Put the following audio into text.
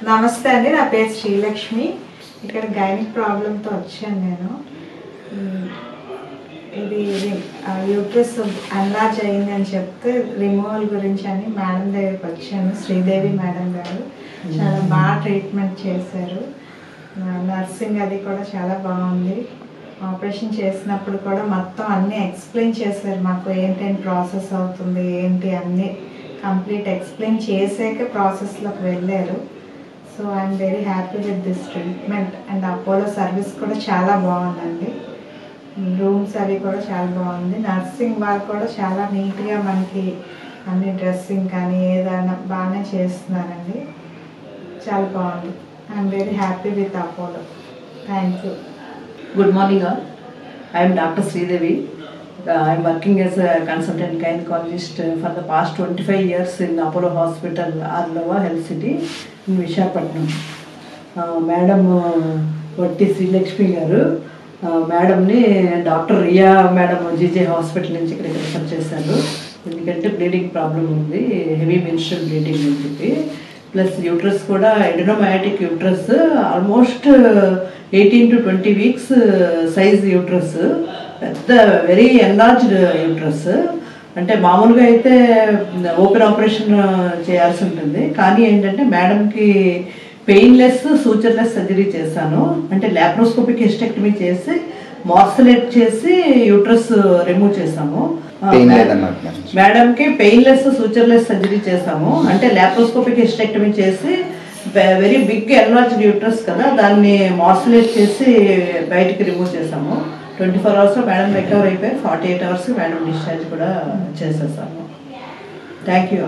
నమస్తే అండి, నా పేరు శ్రీలక్ష్మి. ఇక్కడ గైనిక్ ప్రాబ్లంతో వచ్చాను నేను. ఇది యూట్రస్ అన్లార్జ్ అయింది అని చెప్తే రిమూవల్ గురించి అని మేడం దగ్గరికి వచ్చాను. శ్రీదేవి మేడం గారు చాలా బాగా ట్రీట్మెంట్ చేశారు. నర్సింగ్ అది కూడా చాలా బాగుంది. ఆపరేషన్ చేసినప్పుడు కూడా మొత్తం అన్నీ ఎక్స్ప్లెయిన్ చేశారు మాకు, ఏంటంటే ప్రాసెస్ అవుతుంది ఏంటి అన్నీ కంప్లీట్ ఎక్స్ప్లెయిన్ చేసాక ప్రాసెస్లోకి వెళ్ళారు. So I'm very happy with this treatment. And Apollo service కూడా చాలా బాగుందండి. రూమ్స్ అవి కూడా చాలా బాగుంది. నర్సింగ్ వాళ్ళు కూడా చాలా నీట్గా మనకి అన్ని డ్రెస్సింగ్ కానీ ఏదైనా బాగానే చేస్తున్నారండి. చాలా బాగుంది. I'm very happy with Apollo. Thank you. Good morning all. I am Dr. Sridevi. I am working as a consultant gynecologist for the past 25 years in Apollo Hospital, Arlova Health City in Visakhapatnam. Madam Vatti Srilakshmi garu మేడంని doctor Riya madam GJ hospital నుంచి ఇక్కడికి refer చేశారు. ఎందుకంటే bleeding problem ఉంది, heavy menstrual bleeding అని చెప్పి. Plus uterus కూడా adenomyotic uterus, almost 18 to 20 weeks size uterus, పెద్ద వెరీ ఎన్లార్జ్డ్ యూట్రస్. అంటే మామూలుగా అయితే ఓపెన్ ఆపరేషన్ చేయాల్సి ఉంటుంది, కానీ ఏంటంటే మేడంకి పెయిన్లెస్ సూచర్లెస్ సర్జరీ చేశాను. అంటే లాప్రోస్కోపిక్ హిస్టెక్టమీ చేసి మార్సలేట్ చేసి యూట్రస్ రిమూవ్ చేసాము. మేడంకి పెయిన్లెస్ సూచర్లెస్ సర్జరీ చేసాము. అంటే లాప్రోస్కోపిక్ హిస్టెక్టమీ చేసి వెరీ బిగ్ ఎన్లార్జ్డ్ యూట్రస్ కదా, దాన్ని మార్సలేట్ చేసి బయటికి రిమూవ్ చేసాము. 24 అవర్స్లో మేడం రికవర్ అయిపోయి 48 అవర్స్ మేడం డిశ్చార్జ్ కూడా చేసేసాము. Thank you.